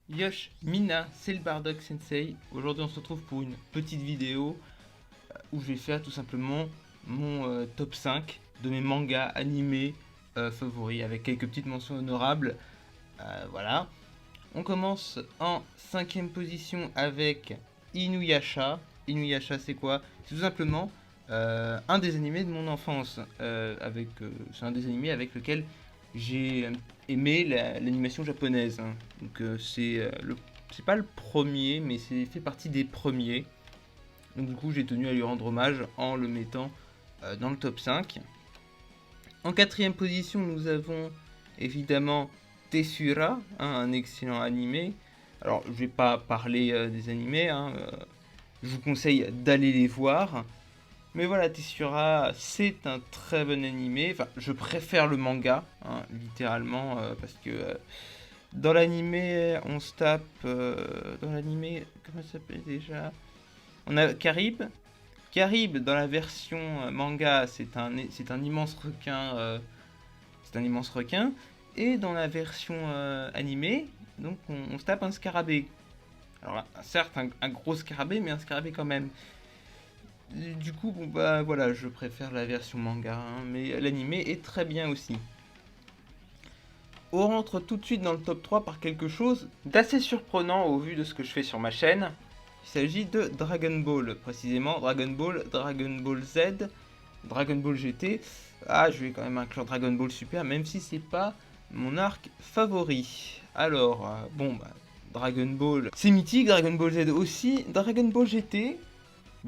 Yosh, Mina, c'est le Bardock Sensei. Aujourd'hui, on se retrouve pour une petite vidéo où je vais faire tout simplement mon top 5 de mes mangas animés favoris avec quelques petites mentions honorables. Voilà. On commence en cinquième position avec Inuyasha. Inuyasha, c'est quoi? C'est tout simplement un des animés de mon enfance. C'est un des animés avec lequel j'ai aimé l'animation japonaise, hein. Donc c'est pas le premier, mais c'est fait partie des premiers. Donc du coup, j'ai tenu à lui rendre hommage en le mettant dans le top 5. En quatrième position, nous avons évidemment Tessura, hein, un excellent animé. Alors, je vais pas parler des animés, hein, je vous conseille d'aller les voir. Mais voilà, Tessura, c'est un très bon animé. Enfin, je préfère le manga, hein, littéralement, parce que dans l'animé, on se tape. Dans l'animé, comment ça s'appelle déjà? On a Carib. Carib, dans la version manga, c'est un immense requin. C'est un immense requin. Et dans la version animée, donc on se tape un scarabée. Alors, certes, un gros scarabée, mais un scarabée quand même. Du coup, bon bah voilà, je préfère la version manga, hein, mais l'animé est très bien aussi. On rentre tout de suite dans le top 3 par quelque chose d'assez surprenant au vu de ce que je fais sur ma chaîne. Il s'agit de Dragon Ball, précisément Dragon Ball, Dragon Ball Z, Dragon Ball GT. Ah, je vais quand même inclure Dragon Ball Super, même si c'est pas mon arc favori. Alors, Dragon Ball, c'est mythique, Dragon Ball Z aussi, Dragon Ball GT.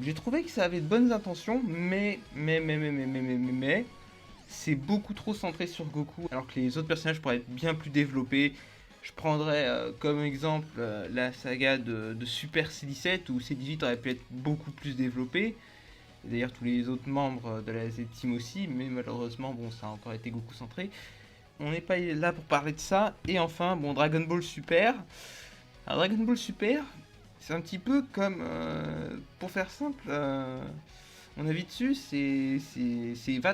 J'ai trouvé que ça avait de bonnes intentions, mais, c'est beaucoup trop centré sur Goku, alors que les autres personnages pourraient être bien plus développés. Je prendrais comme exemple la saga de Super C17, où C18 aurait pu être beaucoup plus développé. D'ailleurs, tous les autres membres de la Z-Team aussi, mais malheureusement, bon, ça a encore été Goku centré. On n'est pas là pour parler de ça. Et enfin, bon, Dragon Ball Super. Alors, Dragon Ball Super, c'est un petit peu comme, pour faire simple, mon avis dessus, va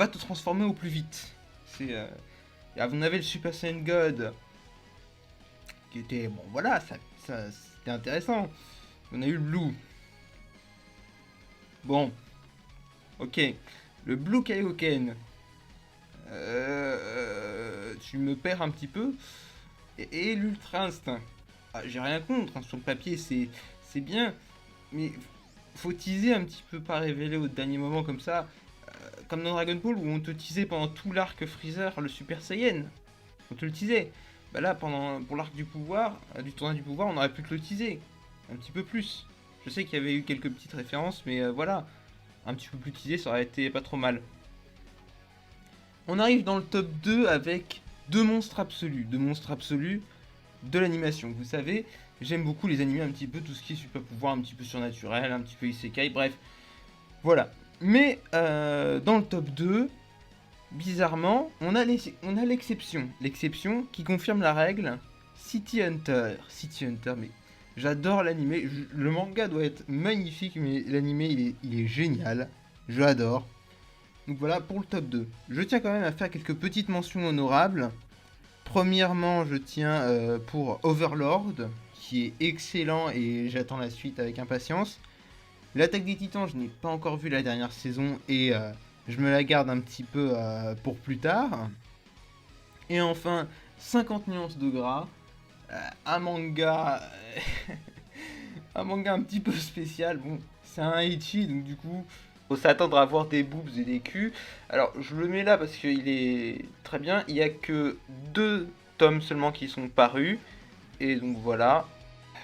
te transformer au plus vite. On avait le Super Saiyan God, qui était, bon voilà, c'était intéressant. On a eu le Blue. Bon, ok. Le Blue Kaioken, tu me perds un petit peu. Et l'Ultra Instinct. Ah, j'ai rien contre, hein, sur le papier c'est bien, mais faut teaser un petit peu, pas révéler au dernier moment comme ça, comme dans Dragon Ball où on te teasait pendant tout l'arc Freezer le Super Saiyan. On te le teasait. Bah là, pour l'arc du pouvoir, du tournoi du pouvoir, on aurait pu te le teaser. Un petit peu plus. Je sais qu'il y avait eu quelques petites références, mais voilà. Un petit peu plus teasé, ça aurait été pas trop mal. On arrive dans le top 2 avec deux monstres absolus. Deux monstres absolus de l'animation. Vous savez, j'aime beaucoup les animés un petit peu, tout ce qui est super pouvoir, un petit peu surnaturel, un petit peu isekai, bref. Voilà. Mais dans le top 2, bizarrement, on a l'exception. L'exception qui confirme la règle. City Hunter. City Hunter, mais j'adore l'animé. Le manga doit être magnifique, mais l'animé, il est génial. Je l'adore. Donc voilà pour le top 2. Je tiens quand même à faire quelques petites mentions honorables. Premièrement, je tiens pour Overlord, qui est excellent et j'attends la suite avec impatience. L'Attaque des Titans, je n'ai pas encore vu la dernière saison et je me la garde un petit peu pour plus tard. Et enfin, 50 nuances de gras, un manga, un manga un petit peu spécial. Bon, c'est un Ecchi, donc du coup, faut s'attendre à voir des boobs et des culs. Alors, je le mets là parce qu'il est très bien. Il n'y a que 2 tomes seulement qui sont parus. Et donc voilà.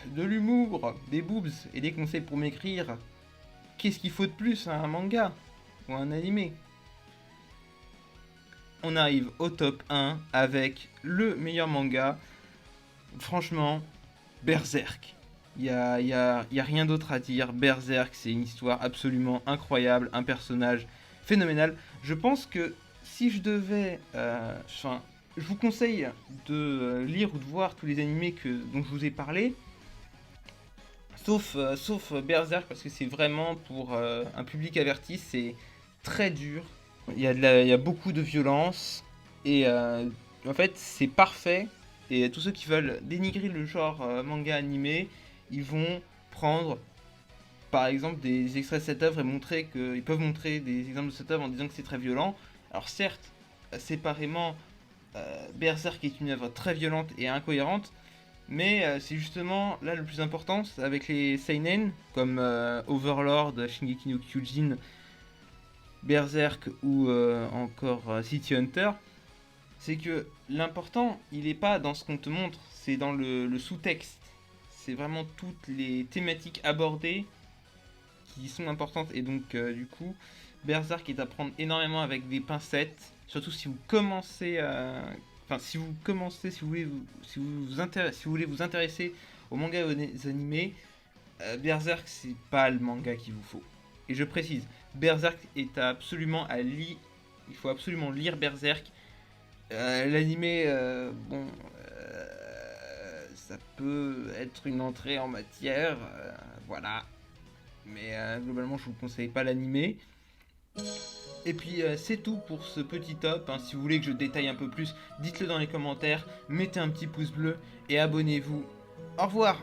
De l'humour, des boobs et des conseils pour m'écrire. Qu'est-ce qu'il faut de plus à un manga ou un animé? On arrive au top 1 avec le meilleur manga. Franchement, Berserk. Il y a rien d'autre à dire. Berserk, c'est une histoire absolument incroyable, un personnage phénoménal. Je pense que si je devais... je vous conseille de lire ou de voir tous les animés dont je vous ai parlé. Sauf Berserk, parce que c'est vraiment pour un public averti, c'est très dur. Il y a beaucoup de violence. Et en fait, c'est parfait Et tous ceux qui veulent dénigrer le genre manga animé, ils vont prendre par exemple des extraits de cette œuvre et montrer que ils peuvent montrer des exemples de cette œuvre en disant que c'est très violent. Alors certes, séparément, Berserk est une œuvre très violente et incohérente, mais c'est justement là le plus important, c'est avec les seinen comme Overlord, Shingeki no Kyojin, Berserk ou encore City Hunter, c'est que l'important, il n'est pas dans ce qu'on te montre, c'est dans le sous-texte. C'est vraiment toutes les thématiques abordées qui sont importantes. Et donc, du coup, Berserk est à prendre énormément avec des pincettes. Surtout si vous commencez à... Enfin, si vous commencez, si vous voulez si vous voulez vous intéresser aux mangas et aux animés, Berserk, c'est pas le manga qu'il vous faut. Et je précise, Berserk est absolument à lire. Il faut absolument lire Berserk. L'animé, bon, ça peut être une entrée en matière, voilà. Mais globalement, je vous conseille pas l'animé. Et puis c'est tout pour ce petit top, hein. Si vous voulez que je détaille un peu plus, dites-le dans les commentaires, mettez un petit pouce bleu et abonnez-vous. Au revoir.